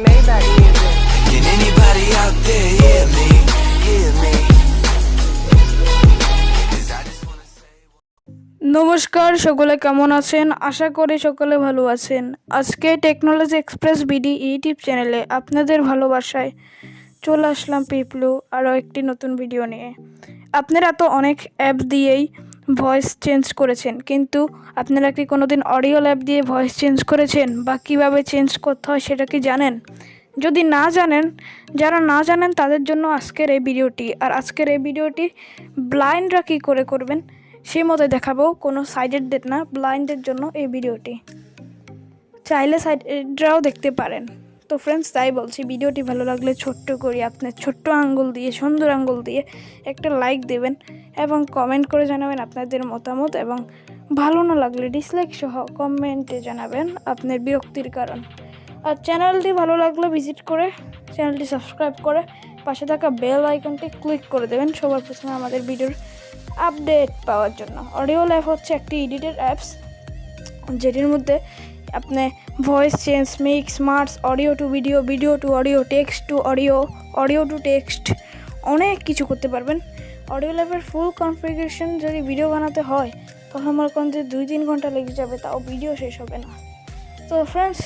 Maybach music. Can anybody out there hear me? Hear me? 'Cause I just wanna say নমস্কার, সকলে কেমন আছেন? আশা করি সকলে ভালো আছেন। আজকে টেকনোলজি এক্সপ্রেস বিডি ইউটিউব চ্যানেলে আপনাদের ভালোবাসায় চলে আসলাম পিপলু আরও একটি নতুন ভিডিও নিয়ে। আপনারা তো অনেক অ্যাপ দিয়েই ভয়েস চেঞ্জ করেছেন, কিন্তু আপনারা কি কোনোদিন অডিও ল্যাব দিয়ে ভয়েস চেঞ্জ করেছেন বা কীভাবে চেঞ্জ করতে হয় সেটা কি জানেন? যদি না জানেন, যারা না জানেন তাদের জন্য আজকের এই ভিডিওটি। আর আজকের এই ভিডিওটি ব্লাইন্ডরা কী করে করবেন সেই মতো দেখাবো, কোনো সাইডেডদের না, ব্লাইন্ডের জন্য এই ভিডিওটি। চাইলে সাইডেডরাও দেখতে পারেন। তো ফ্রেন্ডস, তাই বলছি, ভিডিওটি ভালো লাগলে ছোট্ট করে আপনার ছোট্ট আঙ্গুল দিয়ে, সুন্দর আঙ্গুল দিয়ে একটা লাইক দেবেন এবং কমেন্ট করে জানাবেন আপনাদের মতামত, এবং ভালো না লাগলে ডিসলাইক সহ কমেন্টে জানাবেন আপনার বিরক্তির কারণ। আর চ্যানেলটি ভালো লাগলে ভিজিট করে চ্যানেলটি সাবস্ক্রাইব করে পাশে থাকা বেল আইকনটি ক্লিক করে দেবেন সবার প্রথমে আমাদের ভিডিওর আপডেট পাওয়ার জন্য। অডিওল্যাব হচ্ছে একটি এডিটেড অ্যাপস, যেটির মধ্যে আপনি voice change, mix, merge, audio to video, video to audio, text to audio, audio to text, অনেক কিছু করতে পারবেন। অডিওল্যাবের ফুল কনফিগারেশন যদি ভিডিও বানাতে হয় তাহলে আমার কোন যে 2-3 ঘন্টা লেগে যাবে, তাও ভিডিও শেষ হবে না। তো ফ্রেন্ডস,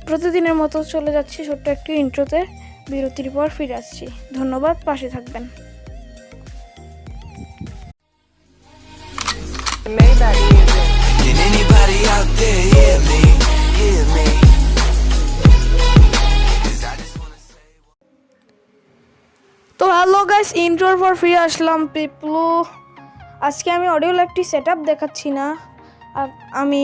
প্রতিদিনের মতো চলে যাচ্ছি ছোট্ট একটি ইন্ট্রোতে, বিরতির পর ফিরে আসছি। ধন্যবাদ, পাশে থাকবেন। Maybach music. Can anybody out there hear me? Hear me? 'Cause I just wanna say তো হ্যালো গাইস, ইন্ট্রোর পর ফিরে আসলাম পিপলু। আজকে আমি অডিও ল্যাবটি সেট আপ দেখাচ্ছি না, আর আমি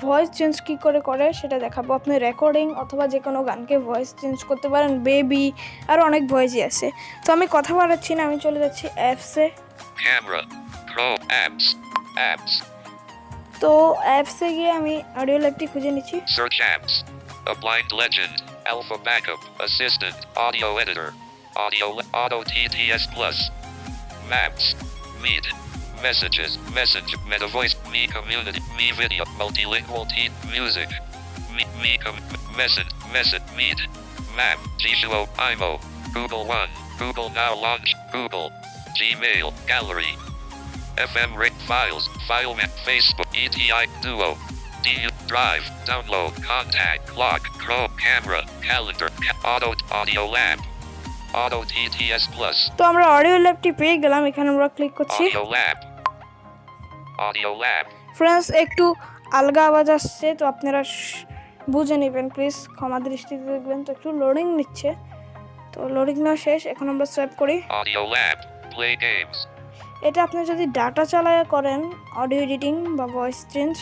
ভয়েস চেঞ্জ কী করে সেটা দেখাবো। আপনি রেকর্ডিং অথবা যে কোনো গানকে ভয়েস চেঞ্জ করতে পারেন, বেবি, আর অনেক ভয়েসই আছে। তো আমি কথা বাড়াচ্ছি না, আমি চলে যাচ্ছি অ্যাপসে। Camera, Pro, apps, তো অ্যাপসে গিয়ে আমি অডিও ল্যাবটি খুঁজে নিচ্ছি। search apps, a blind legend, alpha backup, assistant, audio editor, auto TTS plus, maps, meet, messages, message, meta voice, me community, me video, multilingual music, message, meet, map, Gsuo, IMO, Google One, Google Now launch, Google, Gmail, gallery, FM rate files, file map, Facebook, ETI, Duo, DU, Drive, download, contact, clock, Chrome, camera, calendar, AudioLab, Auto TTS plus, তো আমরা audio ল্যাবটি পেয়ে গেলাম, এখানে আমরা click করছি। AudioLab, friends, একটু আলগা আওয়াজ আসছে, তো আপনারা বুঝে নেবেন প্লিজ, ক্ষমা দৃষ্টিতে দেখবেন। তো একটু লোডিং নিচ্ছে, তো লোডিং নেওয়া শেষ। এখন আমরা সোয়াইপ করি। AudioLab, play games, এটা আপনি যদি ডাটা চালায় করেন অডিও এডিটিং বা ভয়েস চেঞ্জ,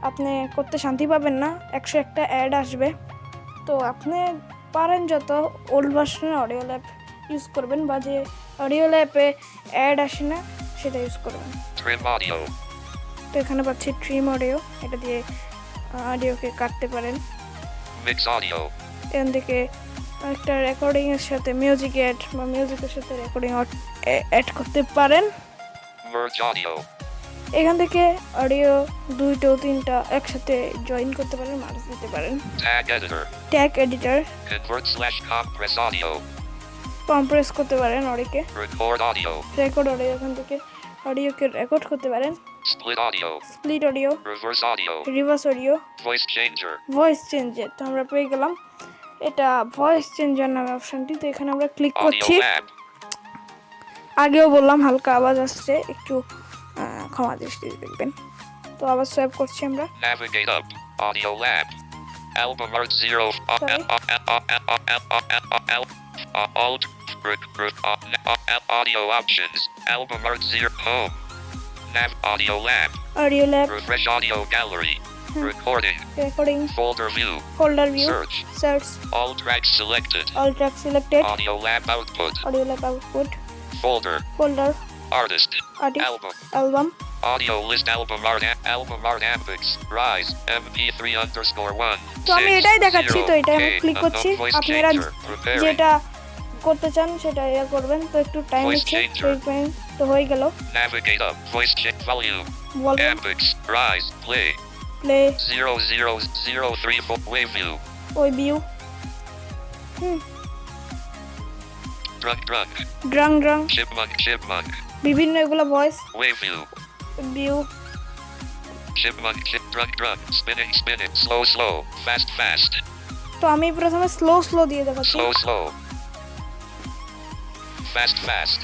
আপনি করতে শান্তি পাবেন না, 101টা অ্যাড আসবে। তো আপনি পারেন যত ওল্ড ভার্সনের অডিও ল্যাব ইউজ করবেন, বা যে অডিও ল্যাবে অ্যাড আসে না সেটা ইউজ করবেন। trim audio, তো এখানে পাচ্ছি ট্রিম অডিও, এটা দিয়ে অডিওকে কাটতে পারেন। mix audio, এখান থেকে একটা রেকর্ডিংয়ের সাথে মিউজিক অ্যাড বা মিউজিকের সাথে রেকর্ডিং অ্যাড করতে পারেন। merge audio, এখান থেকে অডিও 2-3টা একসাথে জয়েন করতে পারেন, মার্জ দিতে পারেন। tag editor, tag editor, convert/compress audio, compress করতে পারেন অডিওকে। record audio, রেকর্ড অডিও, এখান থেকে অডিওকে রেকর্ড করতে পারেন। split audio, split audio, reverse audio, reverse audio, voice changer, voice changer. তো আমরা পেয়ে গেলাম এটা ভয়েস চেঞ্জার নামে অপশানটি। তো এখানে আমরা ক্লিক করছি। AudioLab, আগেও বললাম হালকা আওয়াজ আসছে, একটু ক্ষমা দৃষ্টিতে দেখবেন। তো আবার সোয়াইপ করছি আমরা। navigate up, AudioLab, album art 0, alt, audio options, album art 0, home, AudioLab, audio lab, refresh audio gallery, recording, recording, folder view, folder view, search, search, all tracks selected, all track selected, AudioLab output, audio lab output, folder, folder, artist, artist, album, album, audio list, album art ampex, rise, mp3_1, তো আমি এটাই দেখাচ্ছি। তো এটা আমি click করছি, আপনারা যেটা করতে চান সেটা ইয়ে করবেন। তো একটু টাইম নিচ্ছে, তো হয়ে গেল। navigate up, voice check, volume, বলবেন ampex, rise, play, play, 00034, wave view, ওই view, Drunk, drunk. Drank drank, Chipmunk, chipmunk. বিভিন্ন এগুলো voice Wave view. View. Chipmunk, chip, drunk, drunk. Spinning, spinning. Slow, slow. Fast, fast. তো আমি প্রথমে slow slow দিয়ে দেখাচ্ছি। Slow, slow. Fast, fast.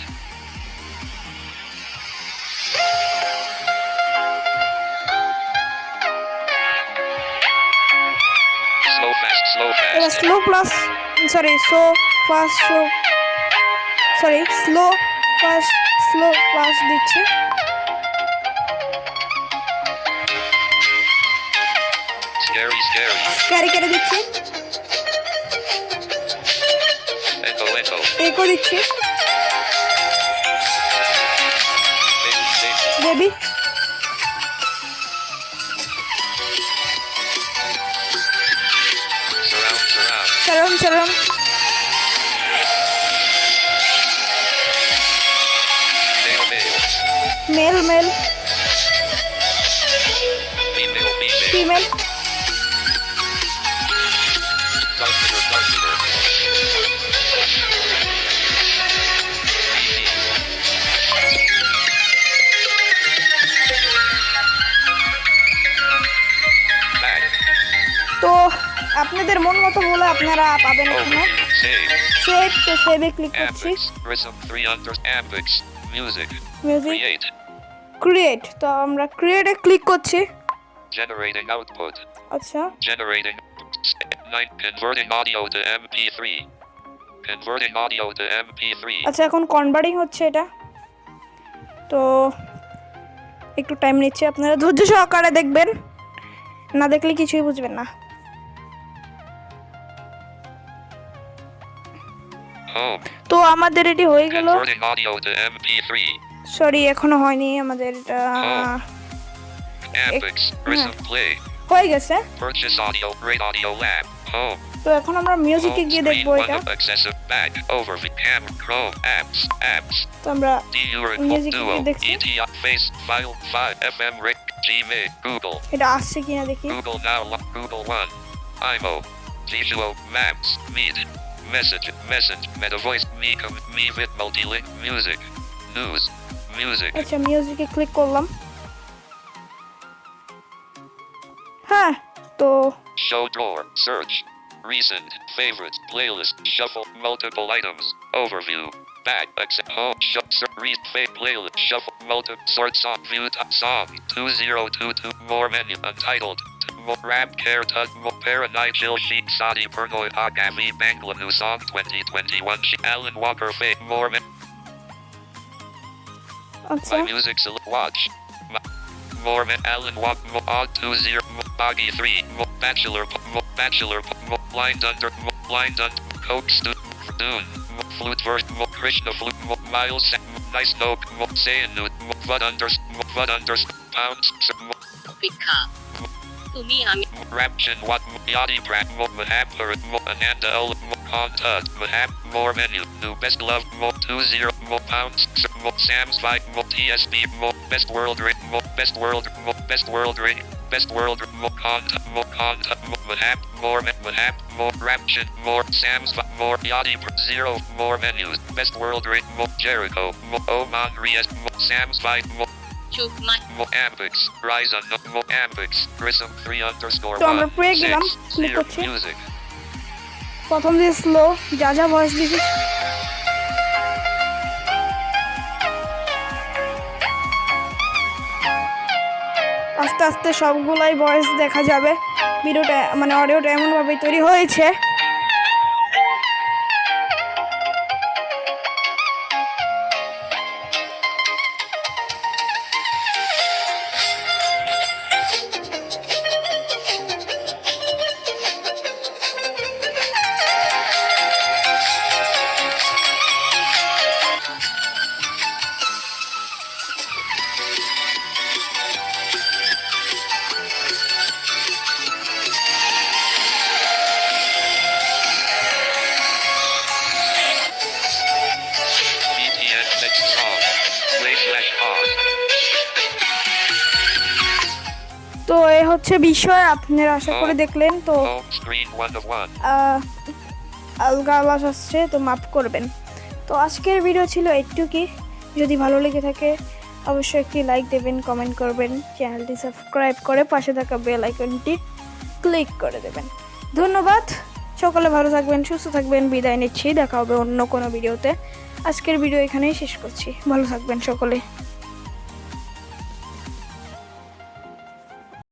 Slow, fast, slow, এবার fast. Slow plus sorry slow fast দিচ্ছি। Scary, scary. Carry carry দিচ্ছি, Echo, echo. একো দিচ্ছি, Baby, baby. Baby, Surround, surround. Surround surround, Male, male. Male male, Female, female. Female, Dulcimer, dulcimer. Back. তো আপনাদের মন মতো বলে আপনারা পাবেন এখানে। Overview. Save. সেভ, তো সেভে ক্লিক করছি। Ambics. Rhythm 3 under Ambics. Music. Music, Create. Create, তো আমরা ক্রিয়েটে ক্লিক করছি। Generating output. আচ্ছা, Generating. 9. Converting audio to MP3. Converting audio to MP3. আচ্ছা এখন কনভার্টিং হচ্ছে এটা, তো একটু টাইম নিচ্ছে, আপনারা ধৈর্য সহকারে দেখবেন, না দেখলে কিছুই বুঝবেন না। Home. তো আমাদের এটি হয়ে গেল, Converting audio to MP3. Sorry এখনো হয়নি, আমাদের এটা Ambics. Rhythm play. হয়ে গেছে। Purchase audio. Great audio lab. Home. তো এখন আমরা মিউজিকে Home গিয়ে screen দেখবো 1 এটা। of excessive back. Overview. Camera. Chrome. Apps. Apps. তো আমরা DU record Music duo. দেখছি। ETI face file 5 FM Rick Gmail Google. এটা আসছে kiনা দেখি। Google Now. Google One. IMO. Visual Maps. Meet. Message. Meta voice. Me with multi-link. Music. News. Music. আচ্ছা মিউজিকে click করলাম। হ্যাঁ, তো Show drawer. Search. Recent. Favorites. Playlist. Shuffle. Multiple items. Overview. Back. Exit. Home. Read. Fake. Playlist. Shuffle. Multiple. Sort song. View. Song. 2022. More menu. Untitled. Rap. Care. Tug. Paranite. Chill. Sheet. Sadi. Pernoi. Agami. Bangla. New song. 2021. Alan Walker. Fake. More menu. আচ্ছা My music. Watch. More men. Alan Walk. Odd 20. Boggy 3. Bachelor. Blind under. Coke student. Dune. Flute verse. Krishna flute. Miles. Nice note. Sayin nude. Vud under. Pounds. অপেক্ষা তুমি আমি Raption. What. Yadi Brat. Mahapur. Ananda L. Contut. Mahap. More menu. New best love. 20. Pounds. Sam's 5. TSB. Best world ring. Best world ring. Best world content. Mahap. More Raption. More Sam's 5. More Yadi 0. More menus. Best world ring. Jericho. Oman Rias. Sam's 5. চোখ মাই Ambics. Ryzen. Ambics. Grissom 3 underscore তো আমরা 1. পেয়ে গেলাম, 6. Click Zero. করছি। Music. প্রথম দিয়ে slow, যা voice দিছি আস্তে আস্তে সবগুলাই ভয়েস দেখা যাবে। ভিডিওটা মানে অডিওটা এমনভাবে তৈরি হয়েছে। BTS next song. Play/pause. তো এ হচ্ছে বিষয়, আপনারা আশা করে দেখলেন। তো Home screen 1 of 1. আলগা আওয়াজ আসছে, তো মাফ করবেন। তো আজকের ভিডিও ছিল এইটুকুই। যদি ভালো লেগে থাকে অবশ্যই একটি লাইক দেবেন, কমেন্ট করবেন, চ্যানেলটি সাবস্ক্রাইব করে পাশে থাকা বেল আইকনটি ক্লিক করে দেবেন। ধন্যবাদ। সকলে ভালো থাকবেন, সুস্থ থাকবেন। বিদায় নিচ্ছি, দেখা হবে অন্য কোনো ভিডিওতে। আজকের ভিডিও এখানেই শেষ করছি। ভালো থাকবেন সকলে।